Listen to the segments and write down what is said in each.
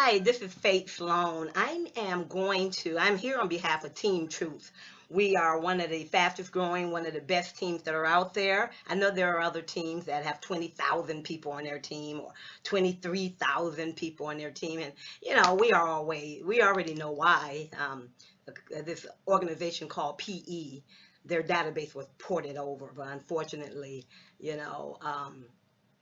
Hi, this is Faith Sloan. I'm here on behalf of Team Truth. We are one of the fastest growing, one of the best teams that are out there. I know there are other teams that have 20,000 people on their team or 23,000 people on their team. And, we already know why. This organization called PE, their database was ported over, but unfortunately, you know, um,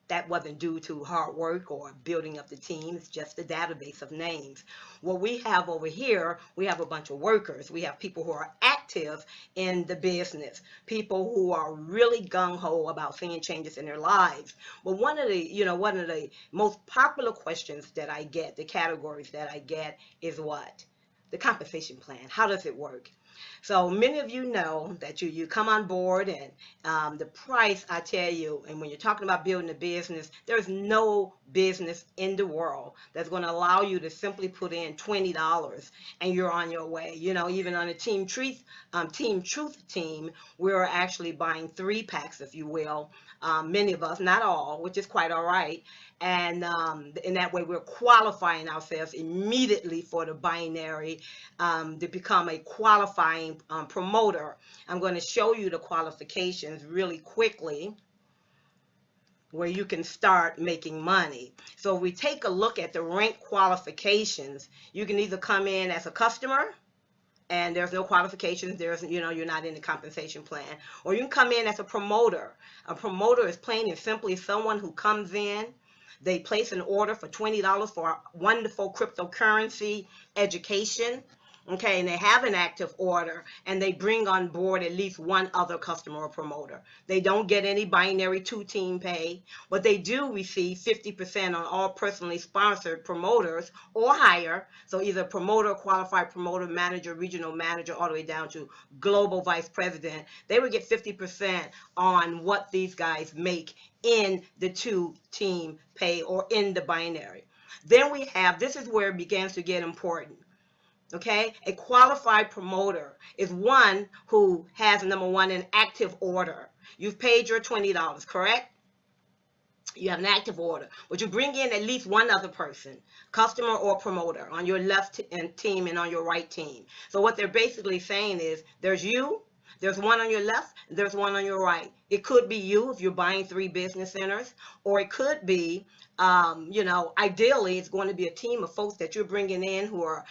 that wasn't due to hard work or building up the team. It's just a database of names. What we have over here, we have a bunch of workers. We have people who are active in the business, people who are really gung-ho about seeing changes in their lives. But one of the most popular questions that I get, the categories that I get is what? The compensation plan. How does it work? So many of you know that you come on board and the price, I tell you, and when you're talking about building a business, there's no business in the world that's going to allow you to simply put in $20 and you're on your way. Even on a Team Truth team, we're actually buying 3 packs, if you will. Many of us, not all, which is quite all right. And in that way, we're qualifying ourselves immediately for the binary to become a qualifying promoter. I'm going to show you the qualifications really quickly where you can start making money. So if we take a look at the rank qualifications, you can either come in as a customer and there's no qualifications, you're not in the compensation plan, or you can come in as a promoter. A promoter is plain and simply someone who comes in, they place an order for $20 for a wonderful cryptocurrency education. Okay, and they have an active order and they bring on board at least one other customer or promoter. They don't get any binary 2-team pay, but they do receive 50% on all personally sponsored promoters or higher. So either promoter, qualified promoter, manager, regional manager, all the way down to global vice president. They would get 50% on what these guys make in the 2-team pay or in the binary. Then this is where it begins to get important. Okay, a qualified promoter is one who has, number one, an active order. You've paid your $20, correct? You have an active order, but you bring in at least one other person, customer or promoter, on your left team and on your right team. So what they're basically saying is there's you, there's one on your left, there's one on your right. It could be you if you're buying 3 business centers, or it could be, ideally it's going to be a team of folks that you're bringing in who are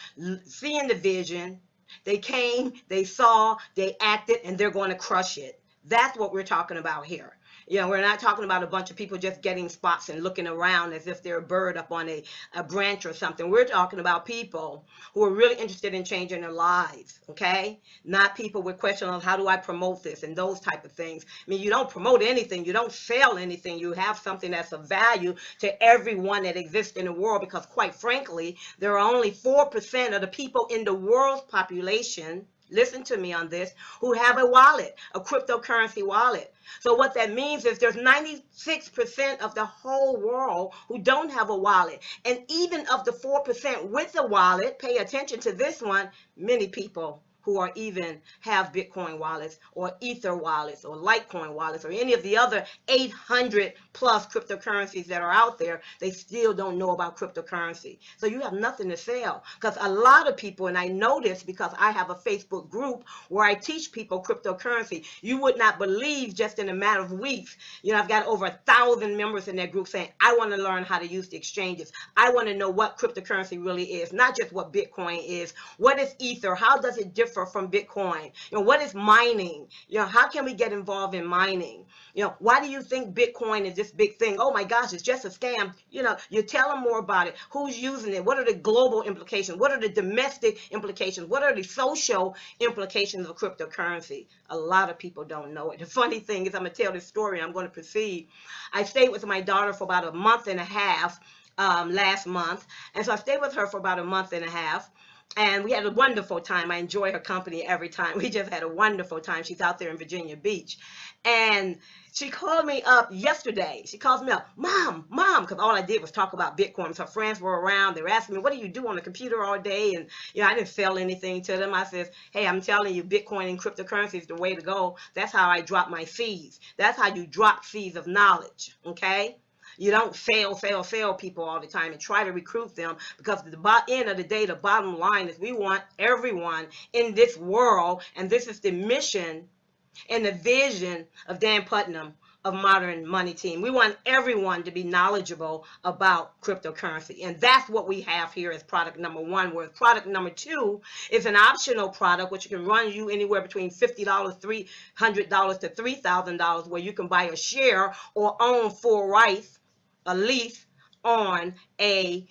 seeing the vision. They came, they saw, they acted, and they're going to crush it. That's what we're talking about here. We're not talking about a bunch of people just getting spots and looking around as if they're a bird up on a branch or something. We're talking about people who are really interested in changing their lives, okay? Not people with questions of how do I promote this and those type of things. I mean, you don't promote anything. You don't sell anything. You have something that's of value to everyone that exists in the world because, quite frankly, there are only 4% of the people in the world's population, listen to me on this, who have a wallet, a cryptocurrency wallet. So what that means is there's 96% of the whole world who don't have a wallet. And even of the 4% with a wallet, pay attention to this one, many people who are even have Bitcoin wallets or Ether wallets or Litecoin wallets or any of the other 800 plus cryptocurrencies that are out there, they still don't know about cryptocurrency. So you have nothing to sell, because a lot of people, and I know this because I have a Facebook group where I teach people cryptocurrency. You would not believe, just in a matter of weeks, I've got over 1,000 members in that group saying, I want to learn how to use the exchanges. I want to know what cryptocurrency really is, not just what Bitcoin is. What is Ether? How does it differ from Bitcoin? What is mining? How can we get involved in mining? Why do you think Bitcoin is this big thing? Oh my gosh, it's just a scam. You tell them more about it. Who's using it? What are the global implications? What are the domestic implications? What are the social implications of cryptocurrency? A lot of people don't know it. The funny thing is, I'm going to tell this story and I'm going to proceed. I stayed with my daughter for about a month and a half last month. And so I stayed with her for about a month and a half. And we had a wonderful time. I enjoy her company every time. We just had a wonderful time. She's out there in Virginia Beach. And she called me up yesterday. She calls me up, Mom, because all I did was talk about Bitcoin. So her friends were around. They were asking me, what do you do on the computer all day? And, I didn't sell anything to them. I said, hey, I'm telling you, Bitcoin and cryptocurrency is the way to go. That's how I drop my seeds. That's how you drop seeds of knowledge, okay? You don't fail people all the time and try to recruit them, because at the end of the day, the bottom line is we want everyone in this world, and this is the mission and the vision of Dan Putnam of Modern Money Team. We want everyone to be knowledgeable about cryptocurrency. And that's what we have here as product number one, whereas product number two is an optional product, which can run you anywhere between $50, $300 to $3,000, where you can buy a share or own full rights, a lease on a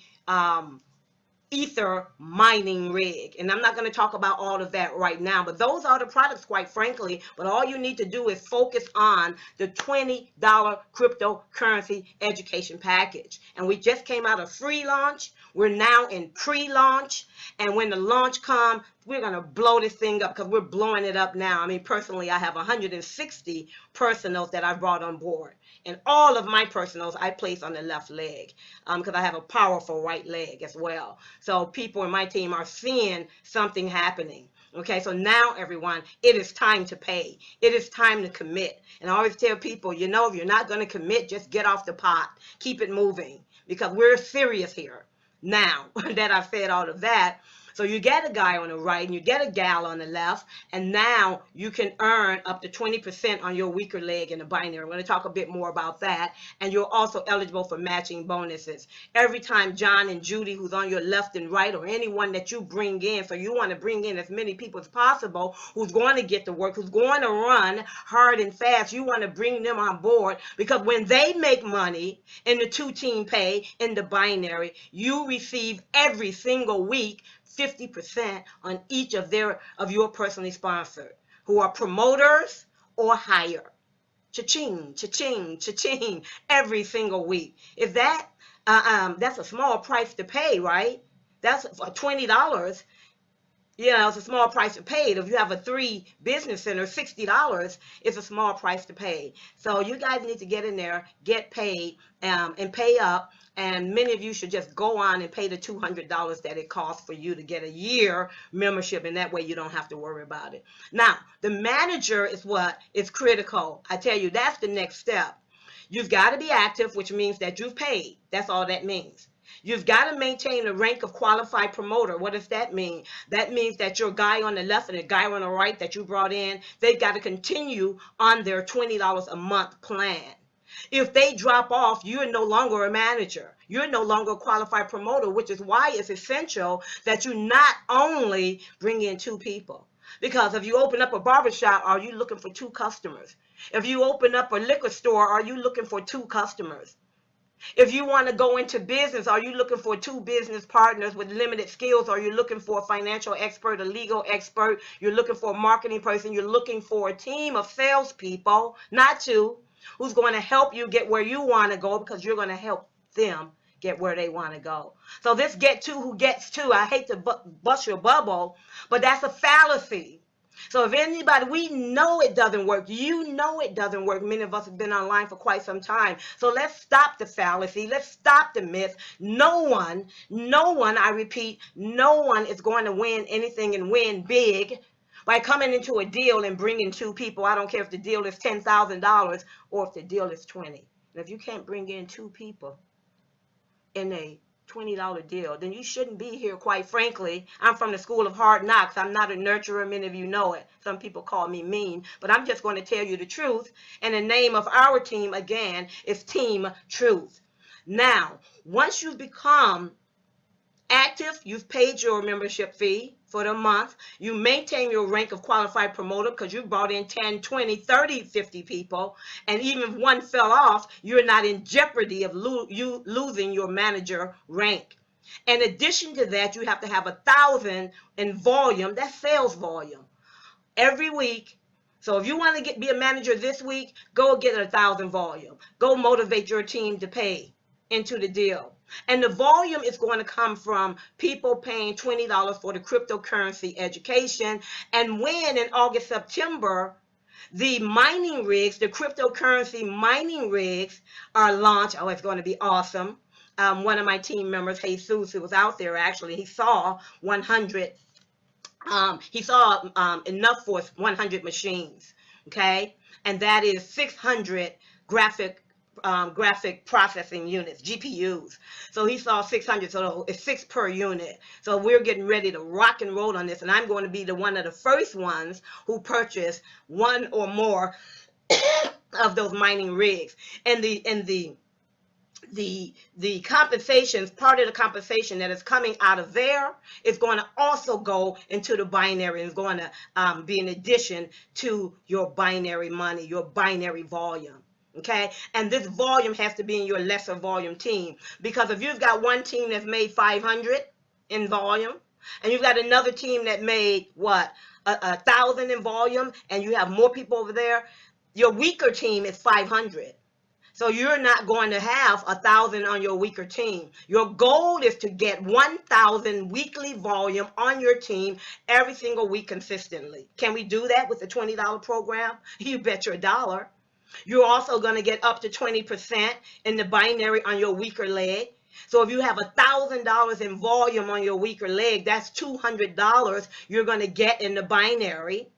ether mining rig. And I'm not going to talk about all of that right now, but those are the products, quite frankly. But all you need to do is focus on the $20 cryptocurrency education package. And we just came out of free launch. We're now in pre-launch, and when the launch comes, we're going to blow this thing up, because we're blowing it up now. I mean, personally, I have 160 personals that I brought on board. And all of my personals I place on the left leg, because I have a powerful right leg as well. So people in my team are seeing something happening. Okay, so now everyone, it is time to pay. It is time to commit. And I always tell people, if you're not going to commit, just get off the pot. Keep it moving, because we're serious here. Now that I've said all of that, so you get a guy on the right and you get a gal on the left, and now you can earn up to 20% on your weaker leg in the binary. I'm going to talk a bit more about that, and you're also eligible for matching bonuses. Every time John and Judy, who's on your left and right, or anyone that you bring in, so you want to bring in as many people as possible who's going to get to work, who's going to run hard and fast, you want to bring them on board, because when they make money in the two-team pay in the binary, you receive every single week 50% on each of your personally sponsored who are promoters or higher. Cha-ching, cha-ching, cha-ching, every single week. If that's a small price to pay, right? That's for $20. It's a small price to pay. If you have a 3 business center, $60 is a small price to pay. So you guys need to get in there, get paid, and pay up. And many of you should just go on and pay the $200 that it costs for you to get a year membership, and that way you don't have to worry about it. Now, the manager is what is critical. I tell you, that's the next step. You've got to be active, which means that you've paid. That's all that means. You've got to maintain the rank of qualified promoter. What does that mean? That means that your guy on the left and the guy on the right that you brought in, they've got to continue on their $20 a month plan. If they drop off, you're no longer a manager. You're no longer a qualified promoter, which is why it's essential that you not only bring in 2 people. Because if you open up a barbershop, are you looking for 2 customers? If you open up a liquor store, are you looking for 2 customers? If you want to go into business, are you looking for 2 business partners with limited skills? Are you looking for a financial expert, a legal expert? You're looking for a marketing person. You're looking for a team of salespeople, not 2, who's going to help you get where you want to go, because you're going to help them get where they want to go. So this get 2 who gets 2, I hate to bust your bubble, but that's a fallacy. So if anybody, we know it doesn't work. You know it doesn't work. Many of us have been online for quite some time. So let's stop the fallacy. Let's stop the myth. No one, I repeat, no one is going to win anything and win big by coming into a deal and bringing 2 people. I don't care if the deal is $10,000 or if the deal is 20. And if you can't bring in 2 people in a $20 deal, then you shouldn't be here, quite frankly. I'm from the school of hard knocks. I'm not a nurturer. Many of you know it. Some people call me mean, but I'm just going to tell you the truth. And the name of our team, again, is Team Truth. Now, once you become active, you've paid your membership fee for the month, you maintain your rank of qualified promoter because you brought in 10, 20, 30, 50 people, and even if one fell off, you're not in jeopardy of losing your manager rank. In addition to that, you have to have 1,000 in volume. That's sales volume every week. So if you want to be a manager this week, go get 1,000 volume. Go motivate your team to pay into the deal. And the volume is going to come from people paying $20 for the cryptocurrency education. And when in August, September, the mining rigs, the cryptocurrency mining rigs are launched, oh, it's going to be awesome. One of my team members, Jesus, who was out there actually, he saw 100. He saw enough for 100 machines, okay? And that is 600 graphic graphic processing units, GPUs. So he saw 600, so it's 6 per unit. So we're getting ready to rock and roll on this, and I'm going to be the one of the first ones who purchase one or more of those mining rigs. And the compensations, part of the compensation that is coming out of there is going to also go into the binary, and is going to be in addition to your binary money, your binary volume. Okay, and this volume has to be in your lesser volume team, because if you've got one team that's made 500 in volume, and you've got another team that made what, 1,000 in volume, and you have more people over there, your weaker team is 500. So you're not going to have 1,000 on your weaker team. Your goal is to get 1,000 weekly volume on your team every single week consistently. Can we do that with the $20 program? You bet your dollar. You're also going to get up to 20% in the binary on your weaker leg. So if you have $1,000 in volume on your weaker leg, that's $200 you're going to get in the binary.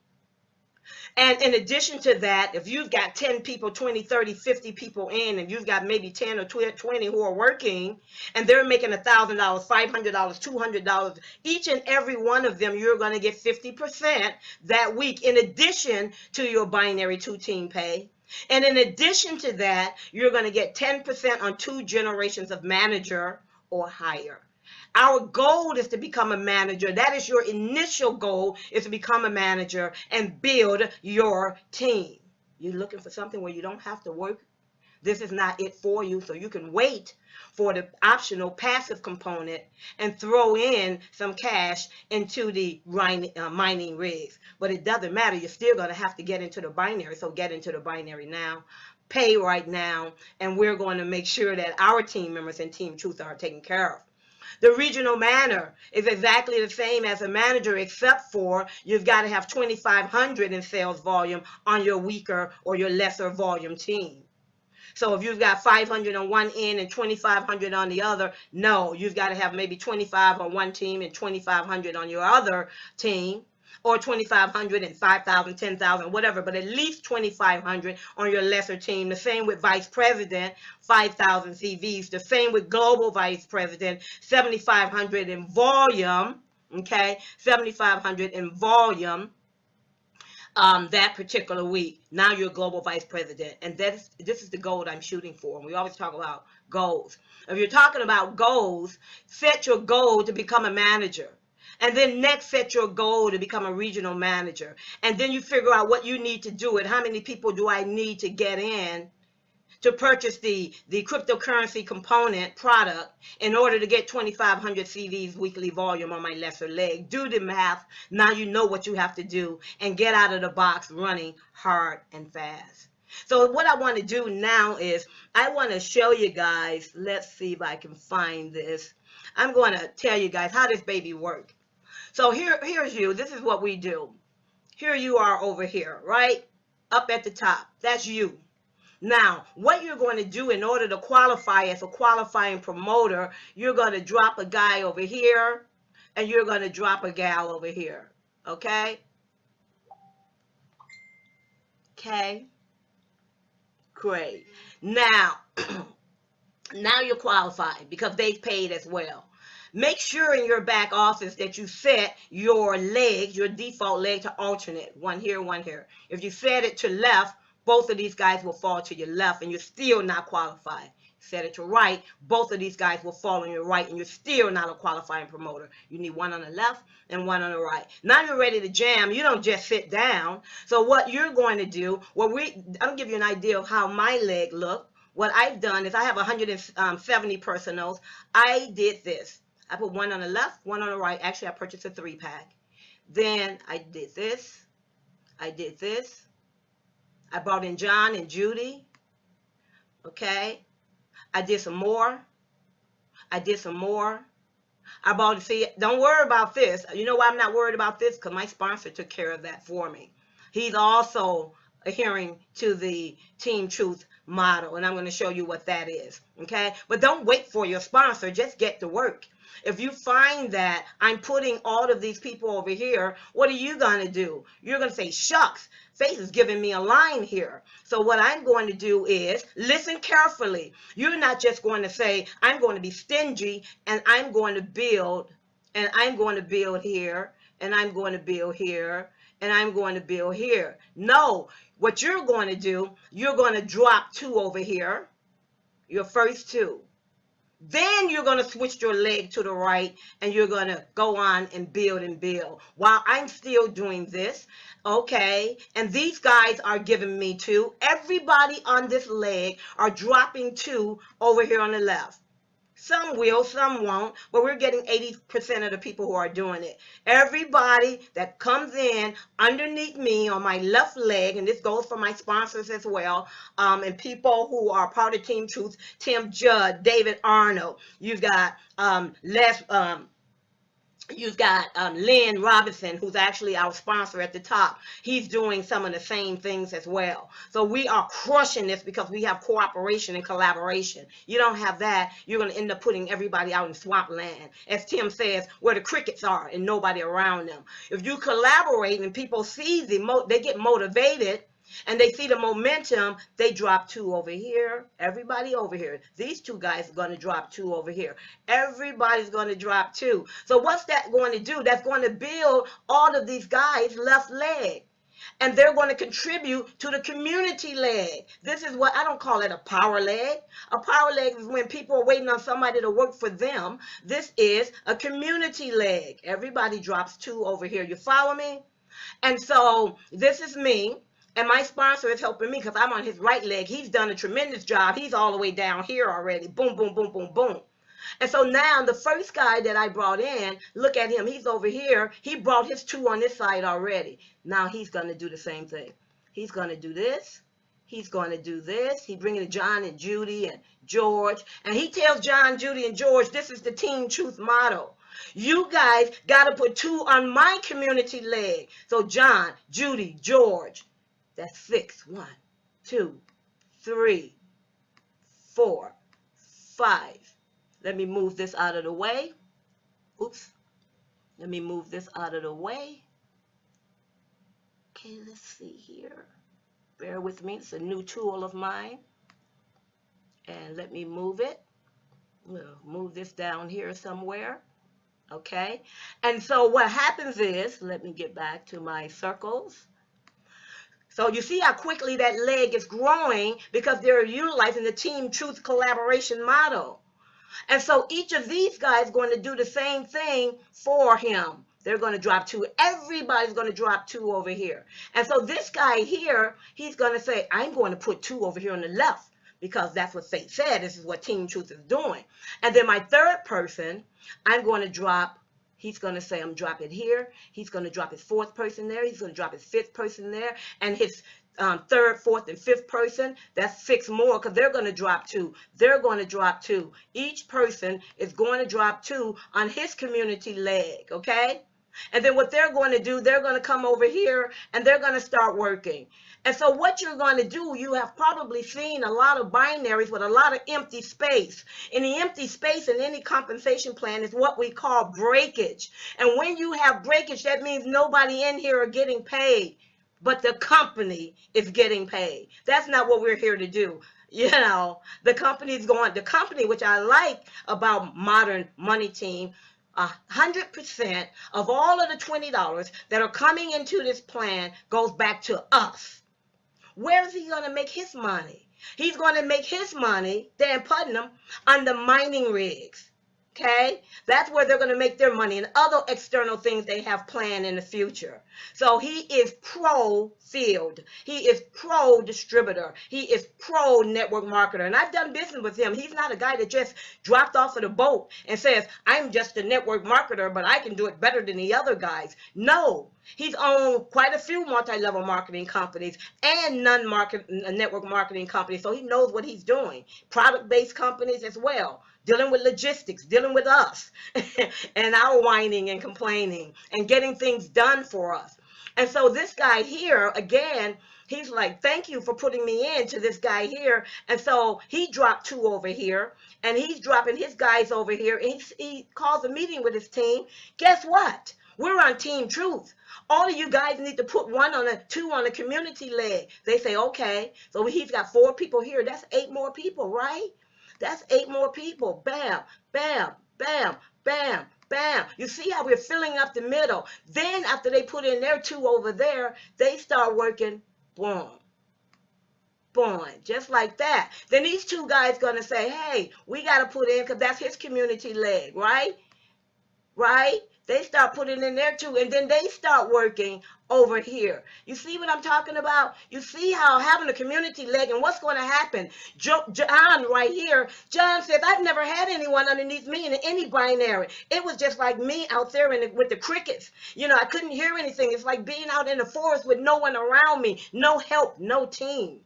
And in addition to that, if you've got 10 people, 20, 30, 50 people in, and you've got maybe 10 or 20 who are working, and they're making $1,000, $500, $200, each and every one of them, you're going to get 50% that week, in addition to your binary 2-team pay. And in addition to that, you're going to get 10% on 2 generations of manager or higher. Our goal is to become a manager. That is your initial goal, is to become a manager and build your team. You're looking for something where you don't have to work? This is not it for you, so you can wait for the optional passive component and throw in some cash into the mining rigs. But it doesn't matter. You're still going to have to get into the binary, so get into the binary now. Pay right now, and we're going to make sure that our team members and Team Truth are taken care of. The regional manager is exactly the same as a manager, except for you've got to have 2,500 in sales volume on your weaker or your lesser volume team. So if you've got 500 on one end and 2,500 on the other, no, you've got to have maybe 25 on one team and 2,500 on your other team, or 2,500 and 5,000, 10,000, whatever, but at least 2,500 on your lesser team. The same with vice president, 5,000 CVs. The same with global vice president, 7,500 in volume, okay, 7,500 in volume that particular week. Now you're global vice president, and this is the goal I'm shooting for. And we always talk about goals. If you're talking about goals, set your goal to become a manager. And then next, set your goal to become a regional manager. And then you figure out what you need to do and how many people do I need to get in to purchase the cryptocurrency component product in order to get 2,500 CVs weekly volume on my lesser leg. Do the math. Now you know what you have to do, and get out of the box running hard and fast. So what I want to do now is I want to show you guys, let's see if I can find this. I'm going to tell you guys how this baby works. So here's you. This is what we do. Here you are over here, right? Up at the top. That's you. Now, what you're going to do in order to qualify as a qualifying promoter, you're going to drop a guy over here, and you're going to drop a gal over here. Okay? Okay? Great. Now, now you're qualified because they've paid as well. Make sure in your back office that you set your legs, your default leg, to alternate. One here, one here. If you set it to left, both of these guys will fall to your left, and you're still not qualified. Set it to right, both of these guys will fall on your right, and you're still not a qualifying promoter. You need one on the left and one on the right. Now you're ready to jam. You don't just sit down. So what you're going to do, I'll give you an idea of how my leg looked. What I've done is I have 170 personals. I did this. I put one on the left, one on the right. Actually, I purchased a 3-pack. Then I did this. I did this. I brought in John and Judy. Okay. I did some more. I did some more. Don't worry about this. You know why I'm not worried about this? Because my sponsor took care of that for me. He's also adhering to the Team Truth model, and I'm going to show you what that is. Okay. But don't wait for your sponsor. Just get to work. If you find that I'm putting all of these people over here, what are you going to do? You're going to say, shucks, Faith is giving me a line here. So what I'm going to do is listen carefully. You're not just going to say, I'm going to be stingy and I'm going to build and I'm going to build here and I'm going to build here and I'm going to build here. No, what you're going to do, you're going to drop 2 over here, your first 2. Then you're going to switch your leg to the right and you're going to go on and build while I'm still doing this. Okay, and these guys are giving me 2. Everybody on this leg are dropping 2 over here on the left. Some will, some won't, but we're getting 80% of the people who are doing it. Everybody that comes in underneath me on my left leg, and this goes for my sponsors as well, and people who are part of Team Truth, Tim Judd, David Arnold. You've got You've got Lynn Robinson, who's actually our sponsor at the top. He's doing some of the same things as well. So we are crushing this because we have cooperation and collaboration. You don't have that, you're going to end up putting everybody out in swampland. As Tim says, where the crickets are and nobody around them. If you collaborate and people see they get motivated, and they see the momentum, they drop 2 over here. Everybody over here. These 2 guys are going to drop 2 over here. Everybody's going to drop 2. So what's that going to do? That's going to build all of these guys' left leg. And they're going to contribute to the community leg. This is what I don't call it a power leg. A power leg is when people are waiting on somebody to work for them. This is a community leg. Everybody drops 2 over here. You follow me? And so this is me. And my sponsor is helping me because I'm on his right leg. He's done a tremendous job. He's all the way down here already. Boom, boom, boom, boom, boom. And so now the first guy that I brought in, look at him. He's over here. He brought his 2 on this side already. Now he's going to do the same thing. He's going to do this. He's going to do this. He's bringing John and Judy and George. And he tells John, Judy, and George, this is the Team Truth motto. You guys got to put 2 on my community leg. So John, Judy, George. That's 6. 1, 2, 3, 4, 5. Let me move this out of the way. Oops. Let me move this out of the way. Okay, let's see here. Bear with me. It's a new tool of mine. And let me move it. We'll move this down here somewhere. Okay. And so what happens is, let me get back to my circles. So you see how quickly that leg is growing because they're utilizing the Team Truth collaboration model. And so each of these guys is going to do the same thing for him. They're going to drop 2. Everybody's going to drop 2 over here. And so this guy here, he's going to say, I'm going to put 2 over here on the left because that's what Faith said. This is what Team Truth is doing. And then my third person, I'm going to drop. He's going to say, I'm dropping here. He's going to drop his 4th person there. He's going to drop his 5th person there. And his 3rd, 4th, and 5th person, that's 6 more because they're going to drop 2. They're going to drop 2. Each person is going to drop 2 on his community leg, okay? And then what they're going to do, they're going to come over here and they're going to start working. And so what you're going to do, you have probably seen a lot of binaries with a lot of empty space. And the empty space in any compensation plan is what we call breakage. And when you have breakage, that means nobody in here are getting paid, but the company is getting paid. That's not what we're here to do. You know, the company, which I like about Modern Money Team, 100% of all of the $20 that are coming into this plan goes back to us. Where is he going to make his money? He's going to make his money, Dan Putnam, on the mining rigs. Okay? That's where they're going to make their money and other external things they have planned in the future. So he is pro-field. He is pro-distributor. He is pro-network marketer. And I've done business with him. He's not a guy that just dropped off of the boat and says, I'm just a network marketer, but I can do it better than the other guys. No. He's owned quite a few multi-level marketing companies and network marketing companies. So he knows what he's doing. Product-based companies as well. Dealing with logistics, dealing with us, and our whining and complaining, and getting things done for us. And so this guy here, again, he's like, thank you for putting me in to this guy here. And so he dropped 2 over here, and he's dropping his guys over here. And he calls a meeting with his team. Guess what? We're on Team Truth. All of you guys need to put 2 on a community leg. They say, okay. So he's got 4 people here. That's 8 more people, right? That's 8 more people. Bam, bam, bam, bam, bam. You see how we're filling up the middle. Then after they put in their 2 over there, they start working. Boom. Boom. Just like that. Then these 2 guys going to say, hey, we got to put in, because that's his community leg, right? Right? They start putting in there too, and then they start working over here. You see what I'm talking about? You see how having a community leg, and what's going to happen? John right here, John says, I've never had anyone underneath me in any binary. It was just like me out there with the crickets. You know, I couldn't hear anything. It's like being out in the forest with no one around me, no help, no team.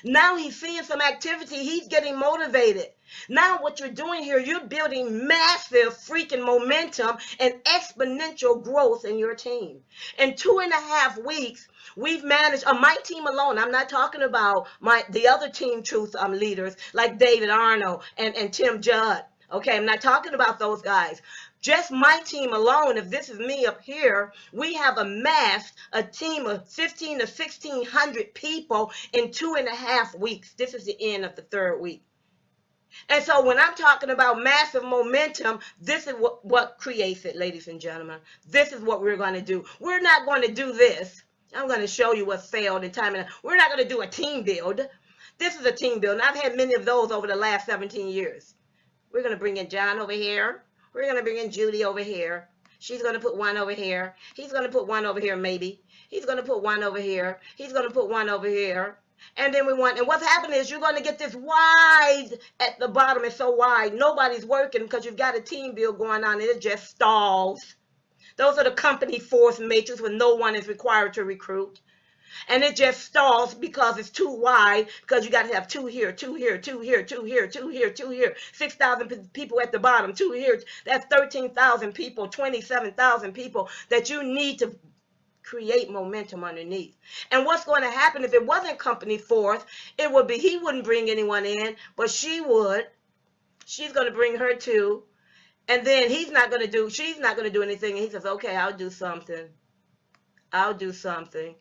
Now he's seeing some activity. He's getting motivated. Now what you're doing here, you're building massive freaking momentum and exponential growth in your team. In 2.5 weeks, we've managed, my team alone, I'm not talking about the other Team Truth leaders like David Arnold and Tim Judd. Okay, I'm not talking about those guys. Just my team alone, if this is me up here, we have amassed a team of 1,500 to 1,600 people in 2.5 weeks. This is the end of the 3rd week. And so when I'm talking about massive momentum, this is what creates it, ladies and gentlemen. This is what we're going to do. We're not going to do this. I'm going to show you what failed in time. We're not going to do a team build. This is a team build, and I've had many of those over the last 17 years. We're going to bring in John over here. We're going to bring in Judy over here. She's going to put 1 over here. He's going to put 1 over here, maybe. He's going to put 1 over here. He's going to put 1 over here. And then and what's happening is you're going to get this wide at the bottom. It's so wide. Nobody's working because you've got a team build going on, and it just stalls. Those are the company force matrix when no one is required to recruit. And it just stalls because it's too wide, because you got to have 2 here, 2 here, 2 here, 2 here, 2 here, 2 here, 6,000 people at the bottom, 2 here. That's 13,000 people, 27,000 people that you need to create momentum underneath. And what's going to happen if it wasn't company fourth, it would be he wouldn't bring anyone in, but she would. She's going to bring her too. And then she's not going to do anything. And he says, okay, I'll do something. I'll do something.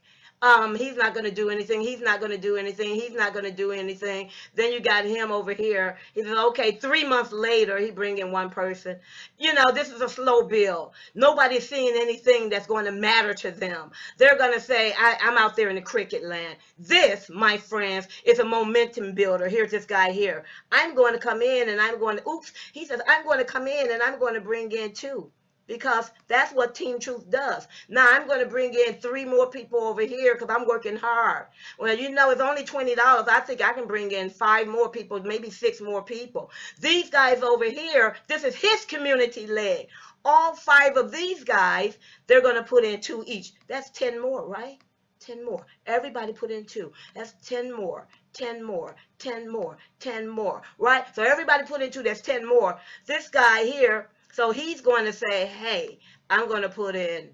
He's not going to do anything. He's not going to do anything. He's not going to do anything. Then you got him over here. He says, okay, 3 months later, he bring in 1 person. You know, this is a slow build. Nobody's seeing anything that's going to matter to them. They're going to say, I'm out there in the cricket land. This, my friends, is a momentum builder. Here's this guy here. I'm going to come in and I'm going to, he says, I'm going to come in and I'm going to bring in 2. Because that's what Team Truth does. Now, I'm going to bring in 3 more people over here because I'm working hard. Well, you know, it's only $20. I think I can bring in 5 more people, maybe 6 more people. These guys over here, this is his community leg. All 5 of these guys, they're going to put in 2 each. That's 10 more, right? 10 more. Everybody put in 2. That's 10 more. 10 more, 10 more, 10 more, right? So everybody put in 2, that's 10 more. This guy here, so he's going to say, hey, I'm going to put in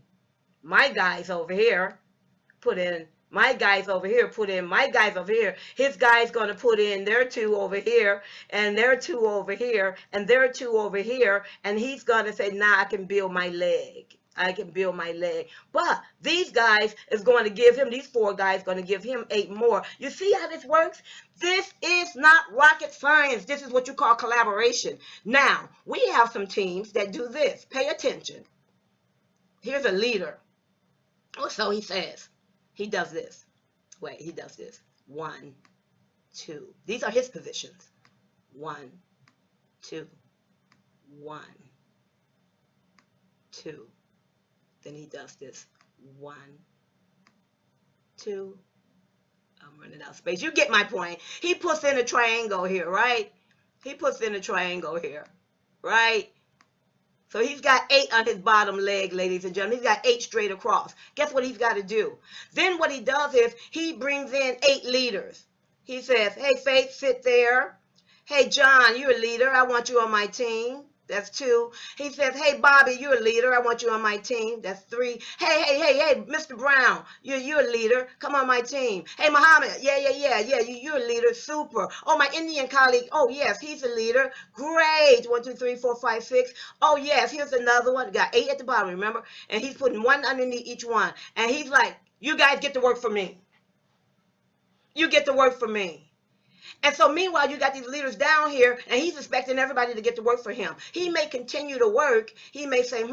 my guys over here, put in my guys over here, put in my guys over here. His guy's going to put in their 2 over here, and their 2 over here, and their 2 over here, and he's going to say, nah, I can build my leg. I can build my leg. But these guys is going to give him, these 4 guys going to give him 8 more. You see how this works? This is not rocket science. This is what you call collaboration. Now, we have some teams that do this. Pay attention. Here's a leader. Oh, so he says, he does this. Wait, he does this. 1, 2. These are his positions. 1, 2, 1, 2. Then he does this. 1, 2. I'm running out of space. You get my point. He puts in a triangle here, right? He puts in a triangle here, right? So he's got 8 on his bottom leg, ladies and gentlemen. He's got 8 straight across. Guess what he's got to do? Then what he does is he brings in 8 leaders. He says, hey, Faith, sit there. Hey, John, you're a leader. I want you on my team. That's 2. He says, hey, Bobby, you're a leader. I want you on my team. That's 3. Hey, Mr. Brown, you're a leader. Come on my team. Hey, Muhammad, yeah, you're a leader. Super. Oh, my Indian colleague, oh, yes, he's a leader. Great. 1, 2, 3, 4, 5, 6. Oh, yes, here's another one. Got 8 at the bottom, remember? And he's putting 1 underneath each one. And he's like, you guys get to work for me. You get to work for me. And so meanwhile, you got these leaders down here, and he's expecting everybody to get to work for him. He may continue to work. He may say,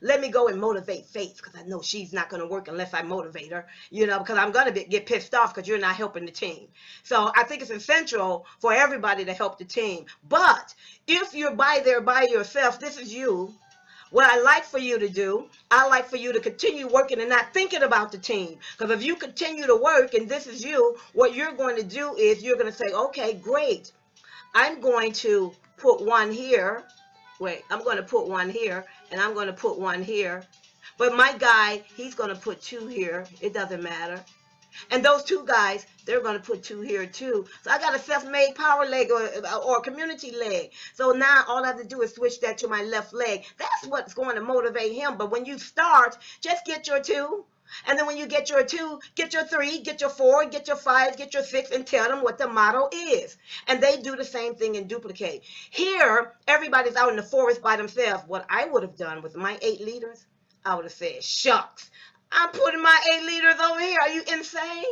let me go and motivate Faith, because I know she's not going to work unless I motivate her, because I'm going to get pissed off because you're not helping the team. So I think it's essential for everybody to help the team. But if you're there by yourself, this is you. What I like for you to do, I like for you to continue working and not thinking about the team. Because if you continue to work and this is you, what you're going to do is you're going to say, okay, great. I'm going to put 1 here. Wait, I'm going to put 1 here, and I'm going to put 1 here. But my guy, he's going to put 2 here. It doesn't matter. And those 2 guys, they're going to put 2 here too. So I got a self-made power leg or community leg. So now all I have to do is switch that to my left leg. That's what's going to motivate him. But when you start, just get your 2. And then when you get your 2, get your 3, get your 4, get your 5, get your 6, and tell them what the motto is. And they do the same thing and duplicate. Here, everybody's out in the forest by themselves. What I would have done with my 8 leaders, I would have said, shucks. I'm putting my 8 leaders over here. Are you insane?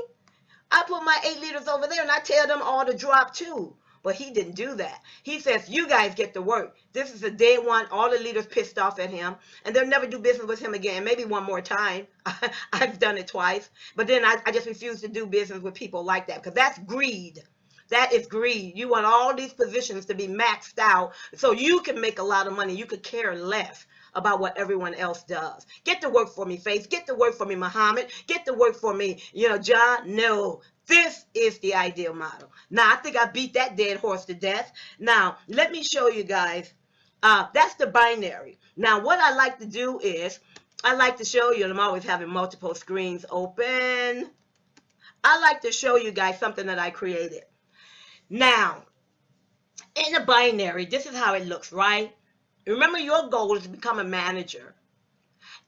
I put my 8 leaders over there, and I tell them all to drop too. But he didn't do that. He says, you guys get to work. This is the day one. All the leaders pissed off at him, and they'll never do business with him again. Maybe one more time. I've done it twice. But then I just refuse to do business with people like that, because that's greed. That is greed. You want all these positions to be maxed out so you can make a lot of money. You could care less about what everyone else does. Get to work for me, Faith. Get to work for me, Muhammad. Get to work for me, John. No, this is the ideal model. Now, I think I beat that dead horse to death. Now, let me show you guys. That's the binary. Now, what I like to do is, I like to show you, and I'm always having multiple screens open. I like to show you guys something that I created. Now, in a binary, this is how it looks, right? Remember, your goal is to become a manager.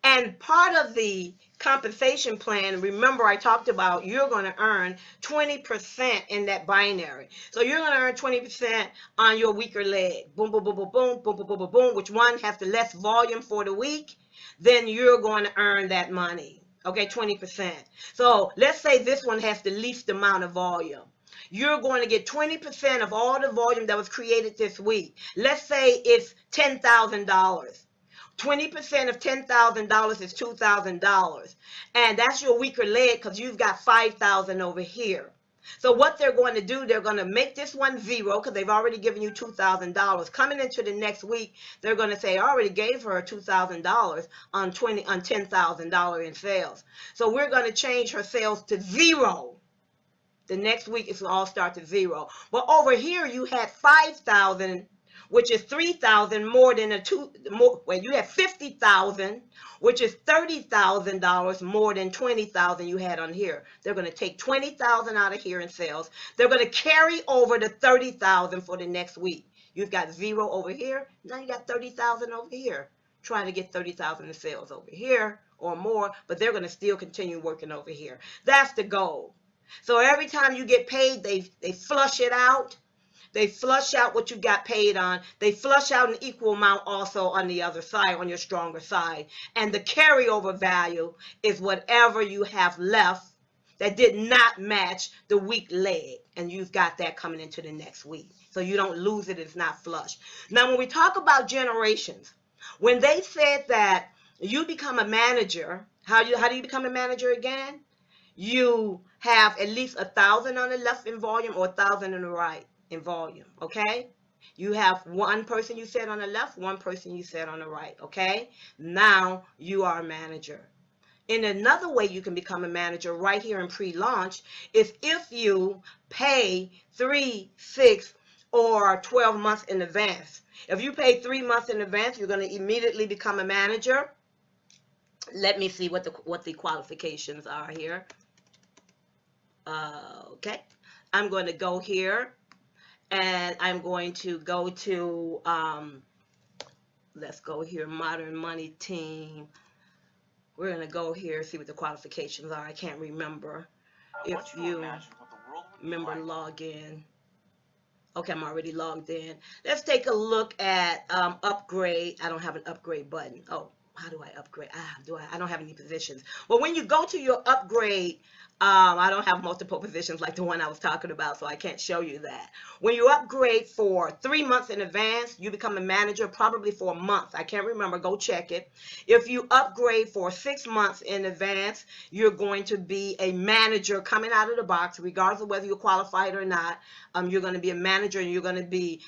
And part of the compensation plan, remember I talked about you're going to earn 20% in that binary. So you're going to earn 20% on your weaker leg. Boom, boom, boom, boom, boom, boom, boom, boom, boom, boom. Which one has the less volume for the week? Then you're going to earn that money. Okay, 20%. So let's say this one has the least amount of volume. You're going to get 20% of all the volume that was created this week. Let's say it's $10,000. 20% of $10,000 is $2,000. And that's your weaker leg because you've got $5,000 over here. So what they're going to do, they're going to make this one 0 because they've already given you $2,000. Coming into the next week, they're going to say, I already gave her $2,000 on $10,000 in sales. So we're going to change her sales to 0. The next week, it's going to all start to 0. But over here, you had 5,000, which is 3,000 more than you have 50,000, which is $30,000 more than 20,000 you had on here. They're going to take 20,000 out of here in sales. They're going to carry over the 30,000 for the next week. You've got 0 over here. Now you got 30,000 over here. Trying to get 30,000 in sales over here or more, but they're going to still continue working over here. That's the goal. So every time you get paid, they flush it out. They flush out what you got paid on. They flush out an equal amount also on the other side, on your stronger side. And the carryover value is whatever you have left that did not match the weak leg. And you've got that coming into the next week. So you don't lose it. It's not flush. Now, when we talk about generations, when they said that you become a manager, how do you become a manager again? You have at least 1,000 on the left in volume or 1,000 on the right in volume, okay? You have one person you said on the left, one person you said on the right, okay? Now you are a manager. And another way you can become a manager right here in pre-launch is if you pay 3, 6, or 12 months in advance. If you pay 3 months in advance, you're going to immediately become a manager. Let me see what the qualifications are here. Okay, I'm going to go here, and I'm going to go to Let's go here, Modern Money Team. We're going to go here, see what the qualifications are. I can't remember. If you remember, log in. Okay, I'm already logged in. Let's take a look at upgrade. I don't have an upgrade button. Oh, how do I upgrade? I don't have any positions. Well, when you go to your upgrade, I don't have multiple positions like the one I was talking about, so I can't show you that. When you upgrade for 3 months in advance, you become a manager probably for a month. I can't remember. Go check it. If you upgrade for 6 months in advance, you're going to be a manager coming out of the box, regardless of whether you're qualified or not. You're going to be a manager, and you're going to be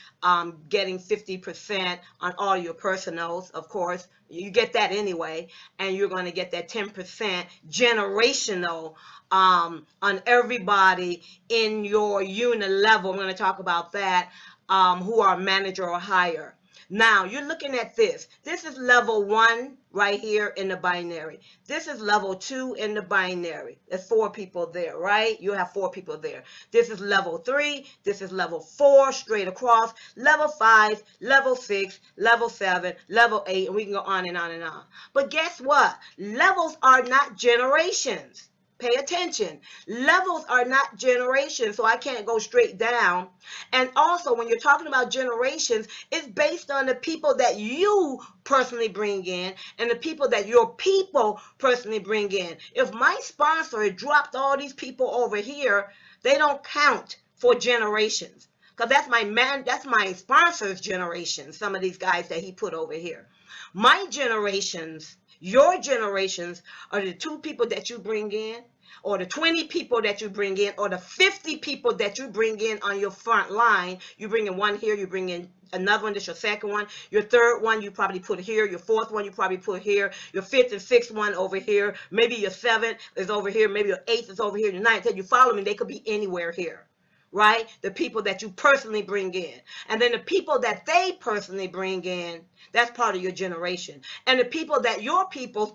getting 50% on all your personals, of course. You get that anyway, and you're going to get that 10% generational on everybody in your unit level. I'm going to talk about that, who are manager or higher. Now, you're looking at this. This is level 1 right here in the binary. This is level 2 in the binary. There's 4 people there, right? You have 4 people there. This is level 3. This is level 4 straight across. Level 5, level 6, level 7, level 8, and we can go on and on and on. But guess what? Levels are not generations. Pay attention. Levels are not generations, so I can't go straight down. And also, when you're talking about generations, it's based on the people that you personally bring in and the people that your people personally bring in. If my sponsor dropped all these people over here, they don't count for generations. Because that's my sponsor's generation, some of these guys that he put over here. My generations, your generations, are the 2 people that you bring in, or the 20 people that you bring in, or the 50 people that you bring in on your front line. You bring in one here, you bring in another one, this is your second one. Your third one you probably put here. Your fourth one you probably put here. Your fifth and sixth one over here. Maybe your seventh is over here. Maybe your eighth is over here. Your ninth, you follow me, they could be anywhere here. Right? The people that you personally bring in. And then the people that they personally bring in, that's part of your generation. And the people that your people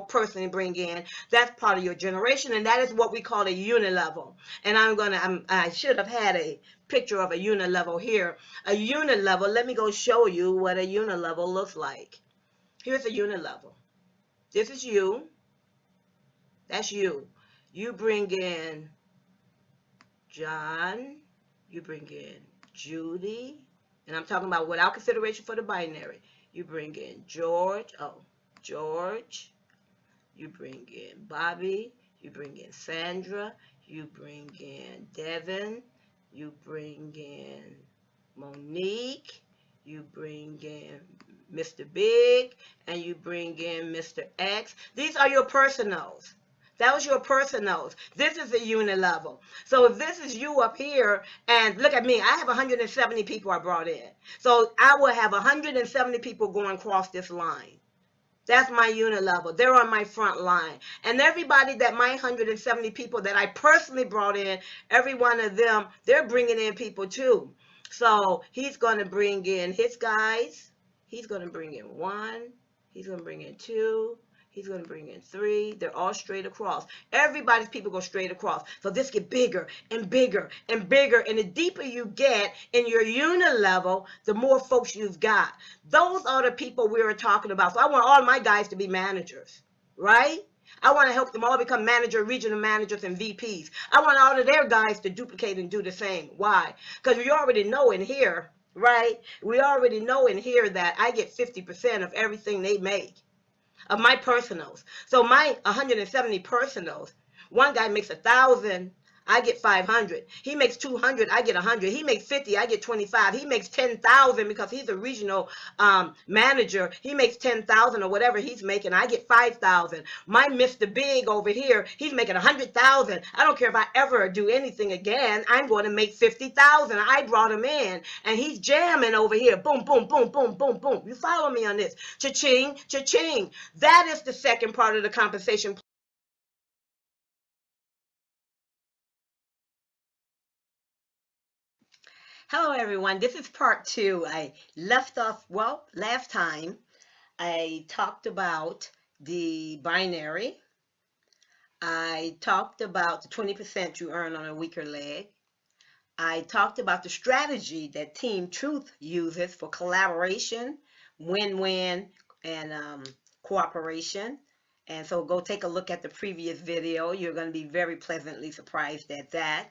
personally bring in, that's part of your generation. And that is what we call a unilevel. And I should have had a picture of a unilevel here. A unilevel, let me go show you what a unilevel looks like. Here's a unilevel. This is you. That's you. You bring in John, you bring in Judy, and I'm talking about without consideration for the binary. You bring in George, you bring in Bobby, you bring in Sandra, you bring in Devin, you bring in Monique, you bring in Mr. Big, and you bring in Mr. X. These are your personals. That was your personals. This is a unit level. So if this is you up here, and look at me, I have 170 people I brought in. So I will have 170 people going across this line. That's my unit level. They're on my front line. And everybody that my 170 people that I personally brought in, every one of them, they're bringing in people too. So he's going to bring in his guys. He's going to bring in 1. He's going to bring in 2. He's going to bring in 3. They're all straight across. Everybody's people go straight across. So this get bigger and bigger and bigger. And the deeper you get in your unit level, the more folks you've got. Those are the people we were talking about. So I want all my guys to be managers, right? I want to help them all become manager, regional managers, and VPs. I want all of their guys to duplicate and do the same. Why? Because we already know in here, right? We already know in here that I get 50% of everything they make. Of my personals. So my 170 personals, one guy makes 1,000, I get 500. He makes 200, I get 100. He makes 50, I get 25. He makes 10,000 because he's a regional manager. He makes 10,000 or whatever he's making. I get 5,000. My Mr. Big over here, he's making 100,000. I don't care if I ever do anything again. I'm going to make 50,000. I brought him in, and he's jamming over here. Boom, boom, boom, boom, boom, boom. You follow me on this? Cha-ching, cha-ching. That is the second part of the compensation. Hello everyone, this is part 2. I left off, well, last time I talked about the binary. I talked about the 20% you earn on a weaker leg. I talked about the strategy that Team Truth uses for collaboration win-win, and cooperation. And so go take a look at the previous video. You're going to be very pleasantly surprised at that.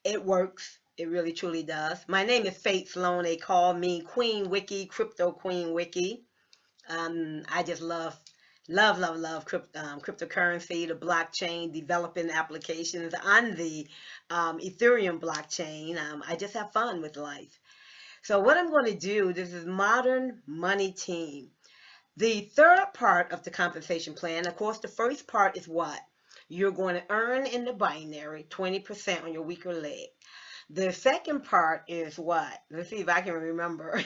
It works. It really truly does. My name is Faith Sloan. They call me Queen Wiki, Crypto Queen Wiki. I just love cryptocurrency, the blockchain, developing applications on the Ethereum blockchain. I just have fun with life. So what I'm going to do, this is Modern Money Team. The third part of the compensation plan, of course, the first part is what? You're going to earn in the binary 20% on your weaker leg. The second part is what? Let's see if I can remember.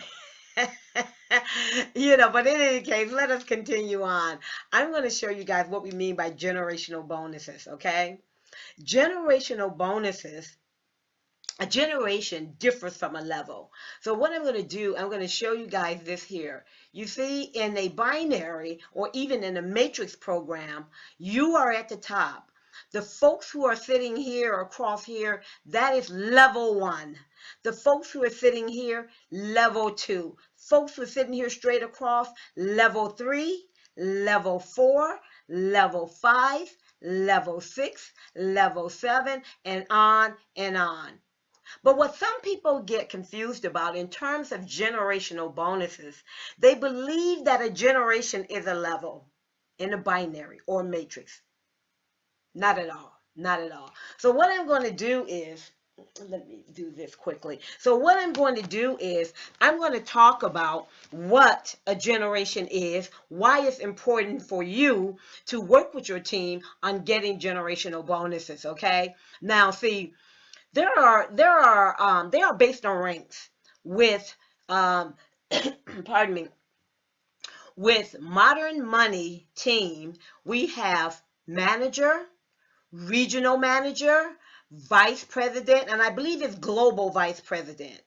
But in any case, let us continue on. I'm going to show you guys what we mean by generational bonuses, okay? Generational bonuses, a generation differs from a level. So what I'm going to do, I'm going to show you guys this here. You see, in a binary or even in a matrix program, you are at the top. The folks who are sitting here across here, that is level 1. The folks who are sitting here, level 2. Folks who are sitting here straight across, level 3, level 4, level 5, level 6, level 7, and on and on. But what some people get confused about in terms of generational bonuses, they believe that a generation is a level in a binary or matrix. Not at all. Not at all. So what I'm going to do is, let me do this quickly. So what I'm going to do is, I'm going to talk about what a generation is, why it's important for you to work with your team on getting generational bonuses, okay? Now, see, they are based on ranks with, pardon me, with Modern Money Team, we have manager, regional manager, vice president, and I believe it's global vice president.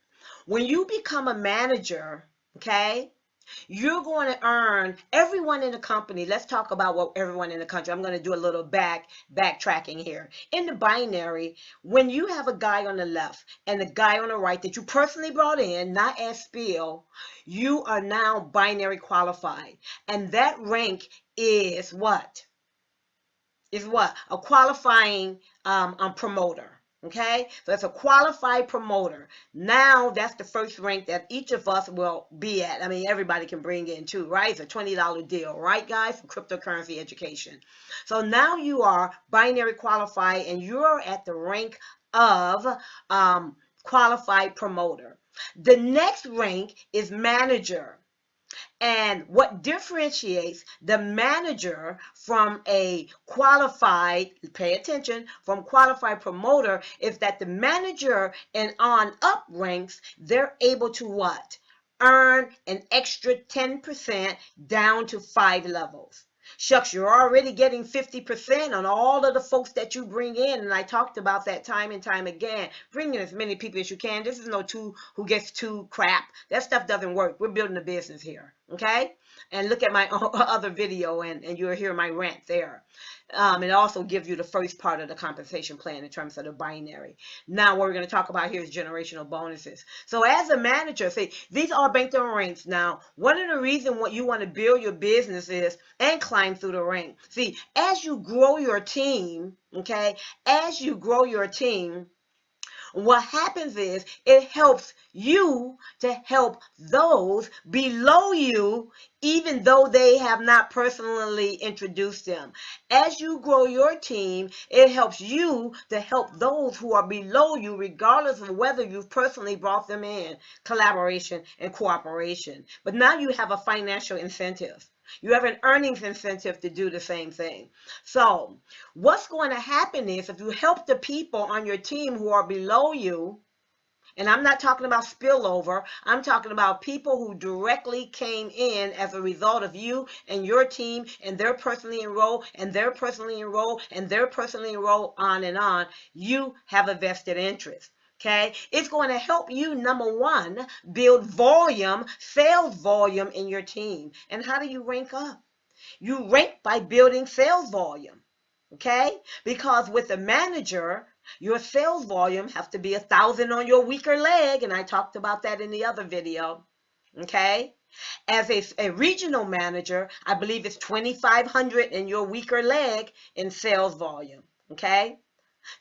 When you become a manager, okay, you're going to earn, everyone in the company, let's talk about what everyone in the country, I'm going to do a little backtracking here. In the binary, when you have a guy on the left and a guy on the right that you personally brought in, not as spill, you are now binary qualified. And that rank is what? A qualifying promoter. Okay, so it's a qualified promoter. Now that's the first rank that each of us will be at. I mean, everybody can bring in too, right? It's a $20 deal, right, guys, for cryptocurrency education. So now you are binary qualified and you're at the rank of qualified promoter. The next rank is manager. And what differentiates the manager from a qualified, pay attention, from qualified promoter is that the manager and on up ranks, they're able to what? Earn an extra 10% down to 5 levels. Shucks, you're already getting 50% on all of the folks that you bring in. And I talked about that time and time again. Bring in as many people as you can. This is no two who gets two crap. That stuff doesn't work. We're building a business here. Okay? And look at my other video and you'll hear my rant there. It also gives you the first part of the compensation plan in terms of the binary. Now what we're going to talk about here is generational bonuses. So as a manager, see, these are based on ranks. Now, one of the reasons what you want to build your business is and climb through the rank. See, as you grow your team, okay, as you grow your team, what happens is it helps you to help those below you, even though they have not personally introduced them. As you grow your team, it helps you to help those who are below you, regardless of whether you've personally brought them in. Collaboration and cooperation. But now you have a financial incentive. You have an earnings incentive to do the same thing. So what's going to happen is if you help the people on your team who are below you, and I'm not talking about spillover, I'm talking about people who directly came in as a result of you and your team, and they're personally enrolled, and they're personally enrolled, and they're personally enrolled, on and on. You have a vested interest. Okay, it's going to help you, number one, build volume, sales volume in your team. And how do you rank up? You rank by building sales volume. Okay, because with a manager, your sales volume has to be 1,000 on your weaker leg, and I talked about that in the other video. Okay, As a regional manager, I believe it's 2,500 in your weaker leg in sales volume. Okay.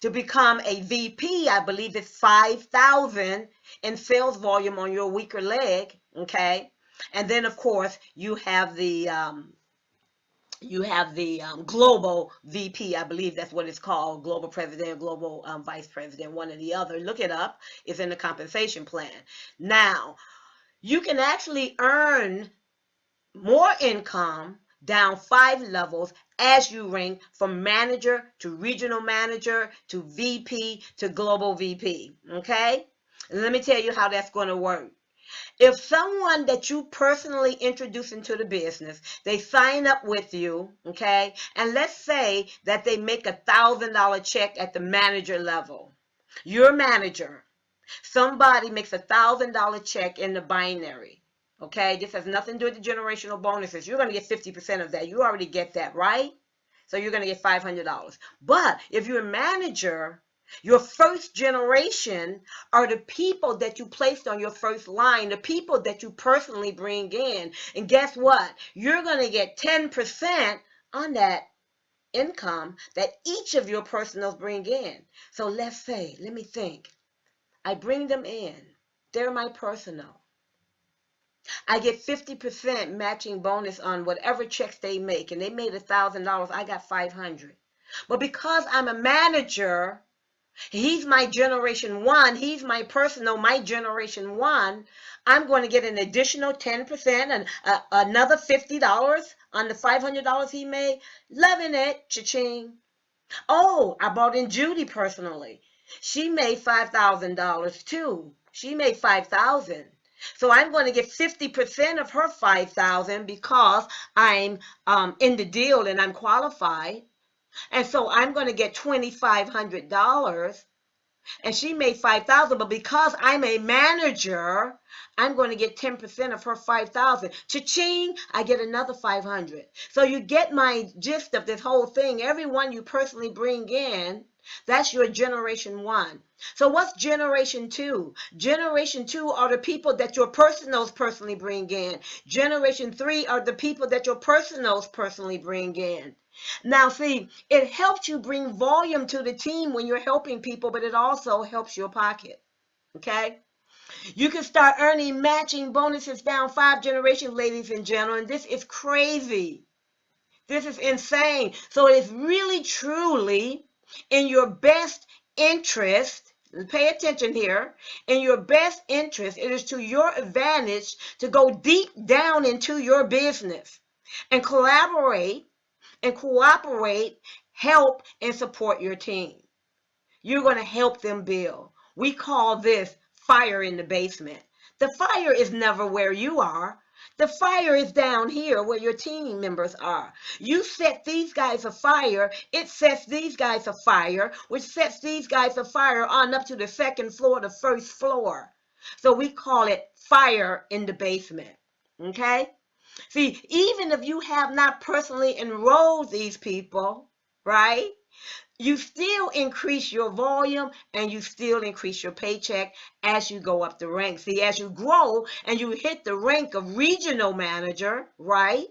To become a VP, I believe it's 5,000 in sales volume on your weaker leg. Okay. And then of course you have the global VP. I believe that's what it's called, global president, global vice president, one or the other. Look it up. It's in the compensation plan. Now, you can actually earn more income down 5 levels as you rank from manager to regional manager to VP to global VP. Okay? And let me tell you how that's going to work. If someone that you personally introduce into the business, they sign up with you, okay, and let's say that they make $1,000 check at the manager level. You're a manager. Somebody makes $1,000 check in the binary. Okay, this has nothing to do with the generational bonuses. You're going to get 50% of that. You already get that, right? So you're going to get $500. But if you're a manager, your first generation are the people that you placed on your first line, the people that you personally bring in. And guess what? You're going to get 10% on that income that each of your personals bring in. So let's say, let me think. I bring them in. They're my personal. I get 50% matching bonus on whatever checks they make. And they made $1,000. I got 500. But because I'm a manager, he's my generation one. He's my personal, my generation one. I'm going to get an additional 10% and another $50 on the $500 he made. Loving it. Cha-ching. Oh, I brought in Judy personally. She made $5,000 too. She made $5,000. So I'm going to get 50% of her $5,000 because I'm in the deal and I'm qualified. And so I'm going to get $2,500. And she made $5,000, but because I'm a manager, I'm going to get 10% of her $5,000. Cha-ching, I get another $500. So you get my gist of this whole thing. Everyone you personally bring in, that's your generation one. So what's generation two? Generation two are the people that your personals personally bring in. Generation three are the people that your personals personally bring in. Now, see, it helps you bring volume to the team when you're helping people, but it also helps your pocket. Okay? You can start earning matching bonuses down 5 generations, ladies and gentlemen. This is crazy. This is insane. So it's really, truly in your best interest. Pay attention here. In your best interest, it is to your advantage to go deep down into your business and collaborate and cooperate, help, and support your team. You're going to help them build. We call this fire in the basement. The fire is never where you are. The fire is down here where your team members are. You set these guys afire, it sets these guys afire, which sets these guys afire on up to the second floor, the first floor. So we call it fire in the basement. Okay? See, even if you have not personally enrolled these people, right? You still increase your volume and you still increase your paycheck as you go up the ranks. See, as you grow and you hit the rank of regional manager, right?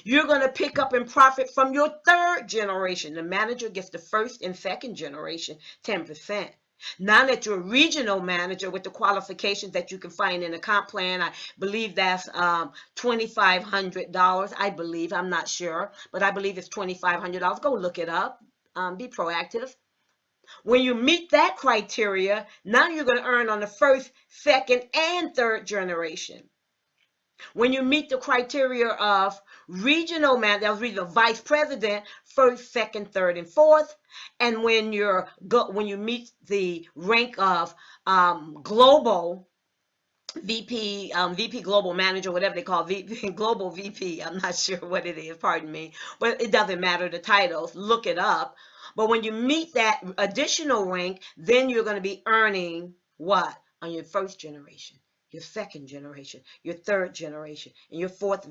You're going to pick up and profit from your third generation. The manager gets the first and second generation 10%. Now that you're a regional manager with the qualifications that you can find in the comp plan, I believe that's $2,500. I believe, I'm not sure, but I believe it's $2,500. Go look it up. Be proactive. When you meet that criteria, now you're going to earn on the first, second, and third generation. When you meet the criteria of regional manager, that was regional vice president, first, second, third, and fourth, and when you meet the rank of global VP, VP global manager, whatever they call VP, global VP, I'm not sure what it is, pardon me, but it doesn't matter the titles, look it up. But when you meet that additional rank, then you're going to be earning what? On your first generation, your second generation, your third generation, and your fourth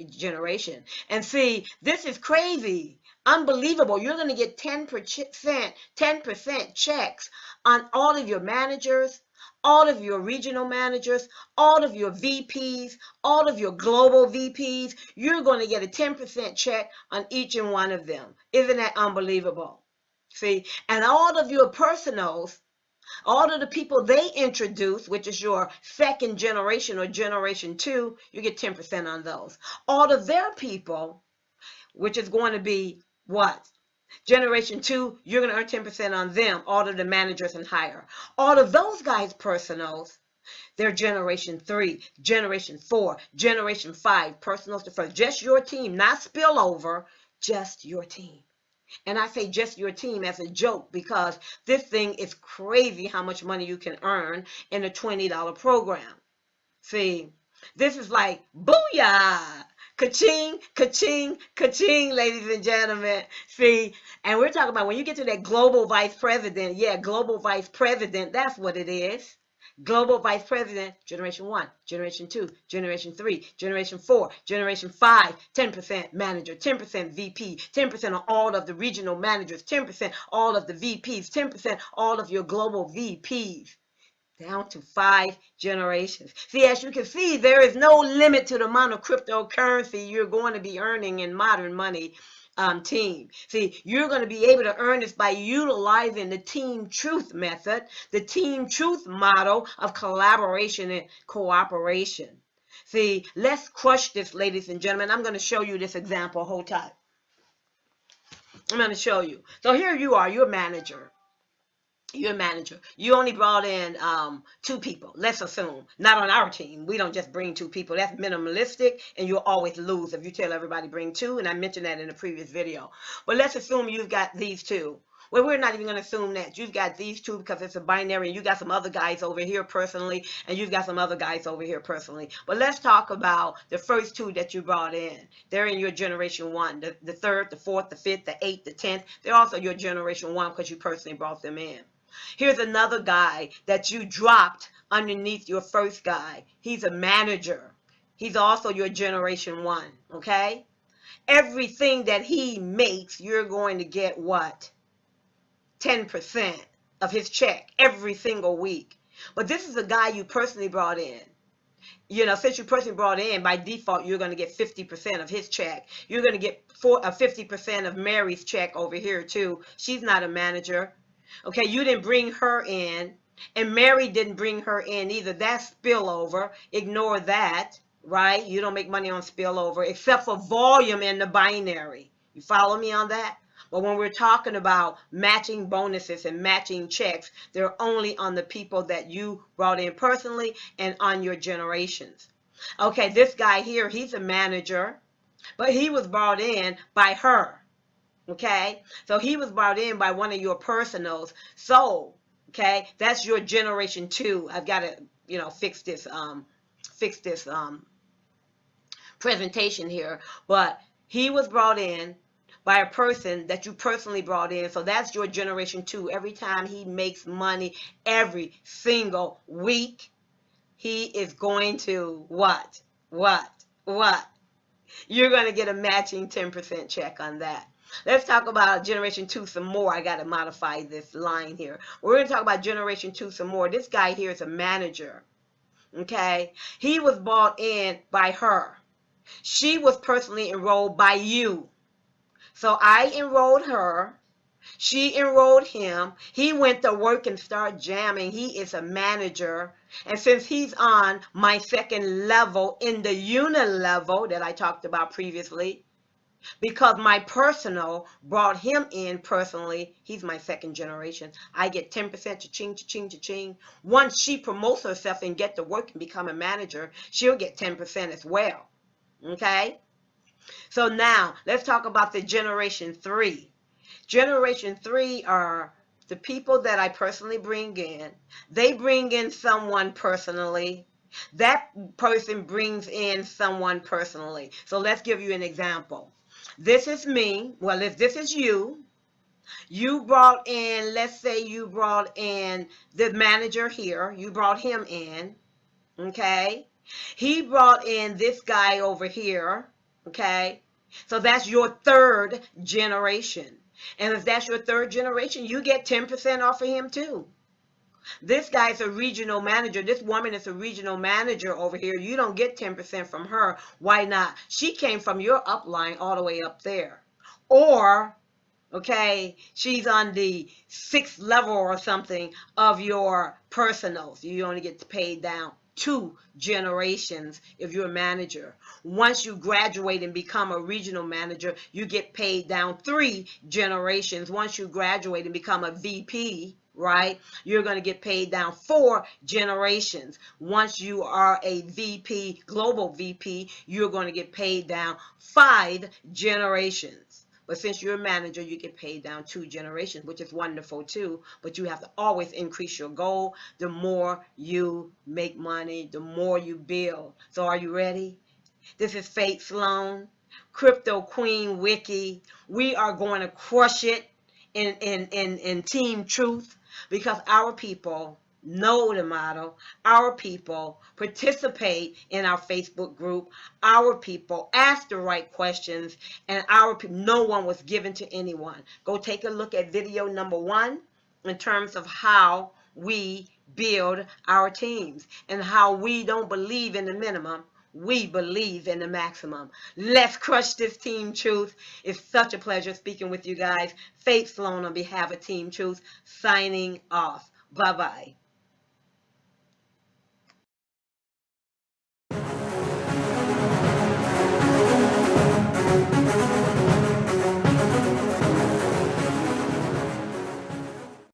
generation. And see, this is crazy, unbelievable. You're going to get 10% checks on all of your managers, all of your regional managers, all of your VPs, all of your global VPs, you're going to get a 10% check on each and one of them. Isn't that unbelievable? See, and all of your personals, all of the people they introduce, which is your second generation or generation 2, you get 10% on those. All of their people, which is going to be what? Generation 2, you're going to earn 10% on them, all of the managers and higher. All of those guys' personals, they're generation 3, generation 4, generation 5, personals to first. Just your team, not spillover, just your team. And I say just your team as a joke because this thing is crazy how much money you can earn in a $20 program. See, this is like booyah! Ka-ching, ka-ching, ka-ching, ladies and gentlemen. See, and we're talking about when you get to that global vice president, yeah, global vice president, that's what it is. Global vice president, generation 1, generation 2, generation 3, generation 4, generation 5, 10% manager, 10% VP, 10% on all of the regional managers, 10% all of the VPs, 10% all of your global VPs. Down to 5 generations. See, as you can see, there is no limit to the amount of cryptocurrency you're going to be earning in modern money team. See, you're going to be able to earn this by utilizing the Team Truth method, the Team Truth model of collaboration and cooperation. See, let's crush this, ladies and gentlemen. I'm going to show you this example. Hold tight. I'm going to show you. So here you are. You're a manager. You're a manager. You only brought in 2 people. Let's assume. Not on our team. We don't just bring 2 people. That's minimalistic, and you'll always lose if you tell everybody bring 2, and I mentioned that in a previous video. But let's assume you've got these 2. Well, we're not even going to assume that. You've got these 2 because it's a binary, and you got some other guys over here personally, and you've got some other guys over here personally. But let's talk about the first 2 that you brought in. They're in your generation 1. The 3rd, the 4th, the 5th, the 8th, the 10th. They're also your generation 1 because you personally brought them in. Here's another guy that you dropped underneath your first guy. He's a manager. He's also your generation 1, okay? Everything that he makes, you're going to get what? 10% of his check every single week. But this is a guy you personally brought in. You know, since you personally brought in, by default, you're going to get 50% of his check. You're going to get 50% of Mary's check over here, too. She's not a manager. Okay, you didn't bring her in, and Mary didn't bring her in either. That's spillover. Ignore that, right? You don't make money on spillover except for volume in the binary. You follow me on that? But when we're talking about matching bonuses and matching checks, they're only on the people that you brought in personally and on your generations. Okay, this guy here, he's a manager, but he was brought in by her. Okay, so he was brought in by one of your personals. So, okay, that's your generation 2. I've got to, you know, fix this presentation here. But he was brought in by a person that you personally brought in. So that's your generation 2. Every time he makes money, every single week, he is going to what? You're going to get a matching 10% check on that. Let's talk about generation 2 some more. I got to modify this line here. We're going to talk about generation 2 some more. This guy here is a manager. Okay? He was brought in by her. She was personally enrolled by you. So I enrolled her. She enrolled him. He went to work and started jamming. He is a manager. And since he's on my second level in the unit level that I talked about previously, because my personal brought him in personally, he's my second generation. I get 10% cha-ching, cha-ching, cha-ching. Once she promotes herself and get to work and become a manager, she'll get 10% as well. Okay? So now, let's talk about the generation 3. Generation 3 are the people that I personally bring in. They bring in someone personally. That person brings in someone personally. So let's give you an example. This is me. Well, if this is you, you brought in, let's say you brought in the manager here. You brought him in, okay? He brought in this guy over here, okay? So that's your 3rd generation. And if that's your 3rd generation, you get 10% off of him too. This guy's a regional manager. This woman is a regional manager over here. You don't get 10% from her. Why not? She came from your upline all the way up there. Or, okay, she's on the 6th level or something of your personals. You only get paid down 2 generations if you're a manager. Once you graduate and become a regional manager, you get paid down 3 generations. Once you graduate and become a VP, right, you're going to get paid down 4 generations. Once you are a VP, global VP, you're going to get paid down 5 generations. But since you're a manager, you get paid down 2 generations, which is wonderful too. But you have to always increase your goal. The more you make money, the more you build. So are you ready? This is Faith Sloan, Crypto Queen Wiki. We are going to crush it in Team Truth, because our people know the model. Our people participate in our Facebook group. Our people ask the right questions, and no one was given to anyone. Go take a look at video number 1 in terms of how we build our teams and how we don't believe in the minimum. We believe in the maximum. Let's crush this Team Truth. It's such a pleasure speaking with you guys. Faith Sloan on behalf of Team Truth, signing off. Bye-bye.